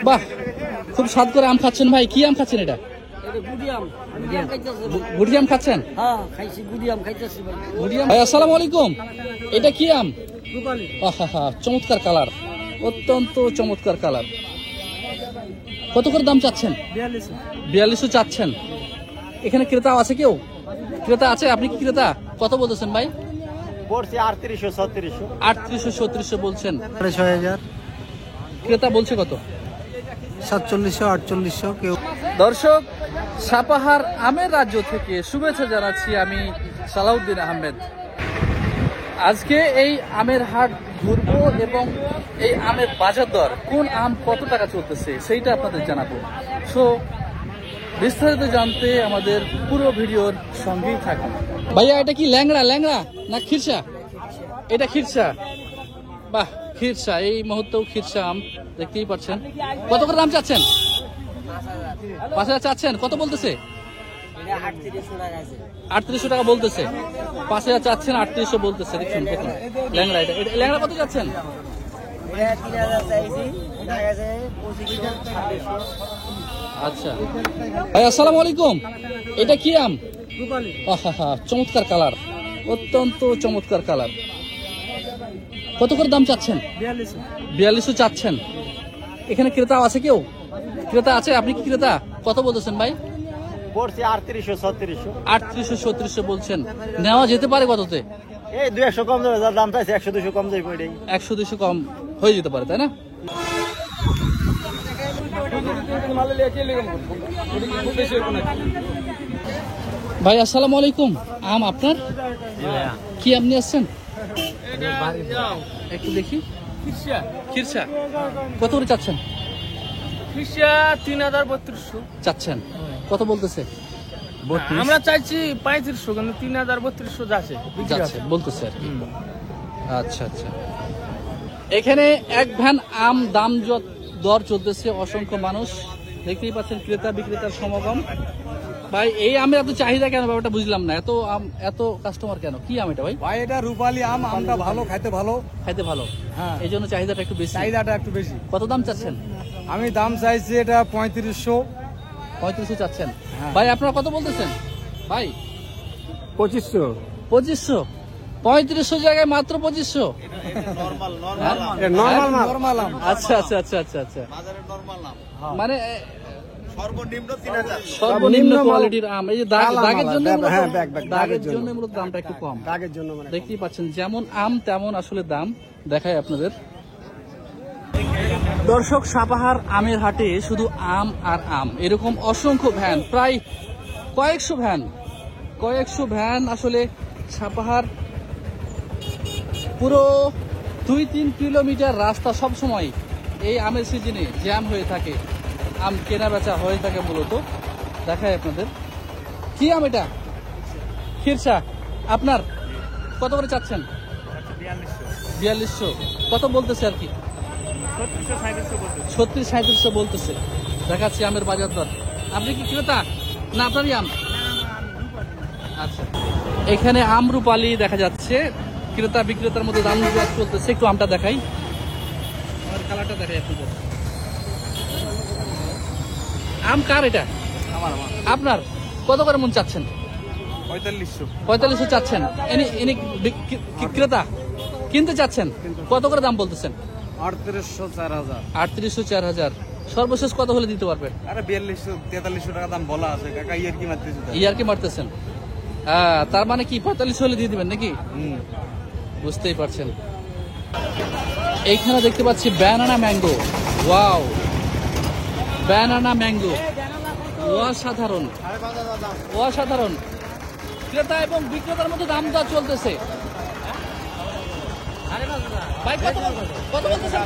বাহ, খুব স্বাদ করে আম খাচ্ছেন ভাই। কি আম খাচ্ছেন এটা? গুড়ি আম খাচ্ছেন? ভাই আসসালামু আলাইকুম, এটা কি আম? চমৎকার কালার, অত্যন্ত চমৎকার কালার। কত করে দাম চাচ্ছেন? 4200 চাচ্ছেন। এখানে ক্রেতা আছে? কেউ ক্রেতা আছে? আপনি কি ক্রেতা? কত বলতেছেন ভাই? 3800 বলছেন। 6000 ক্রেতা বলছে কত? 4700 4800 কেউ। দর্শক, সাপাহার আমের রাজ্য থেকে শুভেচ্ছা জানাচ্ছি আমি সালাউদ্দিন আহমেদ। আজকে এই আমের হাট ঘুরবো এবং এই আমের বাজার দর, কোন আম কত টাকা চলতেছে সেইটা আপনাদের জানাবো। সো বিস্তারিত জানতে আমাদের পুরো ভিডিওর সঙ্গেই থাকুন। ভাইয়া এটা কি ল্যাংড়া না খিরসা? এটা খিরসা। বাহ, খিরসা। এই মুহূর্তেও খিরসা আম দেখতেই পাচ্ছেন। কত করে দাম চাচ্ছেন? 5000 চাচ্ছেন। কত বলতেছে? 3800 টাকা বলতেছে। 5000 চাচ্ছেন, 3800 বলতেছে। দেখুন দেখুন ল্যাংড়া। এটা ল্যাংড়া কত চাচ্ছেন? আচ্ছা ভাই আসসালামু আলাইকুম, এটা কি আম? চমৎকার কালার, অত্যন্ত চমৎকার কালার। কত করে দাম চাচ্ছেন? 4200 চাচ্ছেন। এখানে ক্রেতা আছে? কেউ ক্রেতা আছে? আপনি কি ক্রেতা? কত বলতেছেন ভাই? 3800 বলছেন। নেওয়া যেতে পারে কততে? এই 200 কম যাবে, দাম চাইছে 100 200 কম যাবে। 100-200 কম হয়ে যেতে পারে, তাই না? ভাই আসসালামু আলাইকুম, আম আপনার? কি আম নিয়ে আসছেন? একটু দেখি। খিরসা কত করে চাচ্ছেন? 3200 চাচ্ছেন। কত বলতেছে? আমরা চাইছি 3500, কিন্তু 3200 যাচ্ছে বলতেছে আর কি। আচ্ছা আচ্ছা। এখানে এক ভ্যান আম দাম দর চলতেছে। অসংখ্য মানুষ দেখতেই পাচ্ছেন, ক্রেতা বিক্রেতার সমাগম। ভাই এই আমের এত চাহিদা কেন? ব্যাপারটা বুঝলাম না। এত কাস্টমার কেন? কি আম এটা ভাই? ভাই এটা রূপালী আম, আমটা ভালো, খাইতে ভালো। হ্যাঁ, এই জন্য চাহিদাটা একটু বেশি। কত দাম চাচ্ছেন? আমি দাম চাইছি এটা 3500 চাচ্ছেন। ভাই আপনারা কত বলতেছেন? ভাই 2500 3500 জায়গায় মাত্র 2500। নরমাল আম। আচ্ছা, মানে সর্বনিম্ন কোয়ালিটির আম। এই যে দাগের জন্য মূলত দামটা একটু কম। দেখতেই পাচ্ছেন, যেমন আম তেমন আসলে দাম। দেখায় আপনাদের। দর্শক, সাপাহার আমের হাটে শুধু আম আর আম, এরকম অসংখ্য ভ্যান, প্রায় কয়েকশো ভ্যান আসলে সাপাহার পুরো 2-3 কিলোমিটার রাস্তা সবসময় এই আমের সিজনে জ্যাম হয়ে থাকে। আম কেনা বেচা হয়ে থাকে মূলত। দেখায় আপনাদের। কি আম এটা? খিরসা। আপনার কত করে চাচ্ছেন? 4200। কত বলতেছে আর কি? 3600 বলতেছে। দেখাচ্ছি আমের বাজার দর। আপনি কি ক্রেতা না আপনারই আম? আচ্ছা, এখানে আম রূপালী দেখা যাচ্ছে। ক্রেতা বিক্রেতার মধ্যে দাম চলতেছে। একটু আমটা দেখাই, আমার কালারটা দেখাই আপনাদের। আম কার এটা? আপনার। কত করে মন চাচ্ছেন? 4500 চাচ্ছেন। ইনি ক্রেতা, কিনতে চাচ্ছেন? কত করে দাম বলতেছেন? 3800 4000। সর্বশেষ কত হলে দিতে পারবেন? 4200 টাকা দাম বলা আছে কাকা। ইয়ারকি মারতেছেন? তার মানে কি 45 হলে দিয়ে দিবেন নাকি? বুঝতেই পারছেন। এইখানে দেখতে পাচ্ছি banana mango. Wow, banana mango অসাধারণ। ক্রেতা এবং বিক্রেতার মধ্যে দাম দর চলতেছে। ভাই কত বলতেছেন?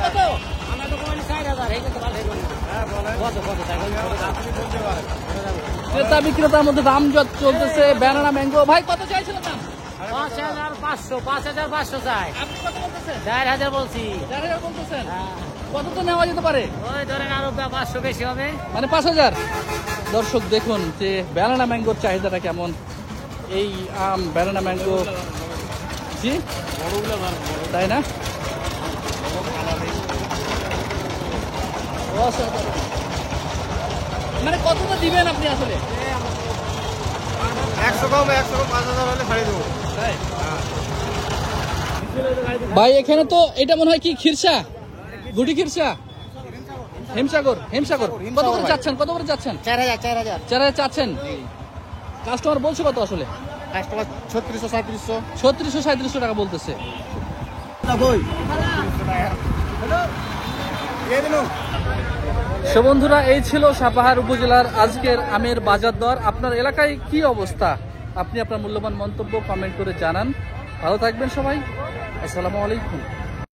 ক্রেতা বিক্রেতার মধ্যে দাম চলতেছে ব্যানানা ম্যাঙ্গো। ভাই কত চাইছিলেন দাম? 5500 চাই। আপনি কত বলতেছেন? 4000 বলছি। 4000 বলতেছেন। কত তো নেওয়া যেতে পারে? ওই ধরেন আরো 500 বেশি হবে, মানে 5000। দর্শক দেখুন যে ব্যানানা ম্যাঙ্গোর চাহিদাটা কেমন। এই আম ব্যানানা ম্যাঙ্গো, জি তাই না? 10,000 মানে কতটা দিবেন আপনি আসলে? 100 কম 5,000 হলে ছাড়ে দেবো। ভাই এখানে তো এটা মনে হয় কি খিরসা, গুটি খিরসা, হেমসাগর। কত করে চাচ্ছেন? 4,000 চাচ্ছেন। কাস্টমার বলছে কত আসলে? কাস্টমার 3600 3600 টাকা বলতেছে। সো বন্ধুরা, এই ছিল সাপাহার উপজেলার আজকের আমের বাজার দর। আপনার এলাকায় কি অবস্থা? আপনি আপনার মূল্যবান মন্তব্য কমেন্ট করে জানান। ভালো থাকবেন সবাই। আসসালামু আলাইকুম।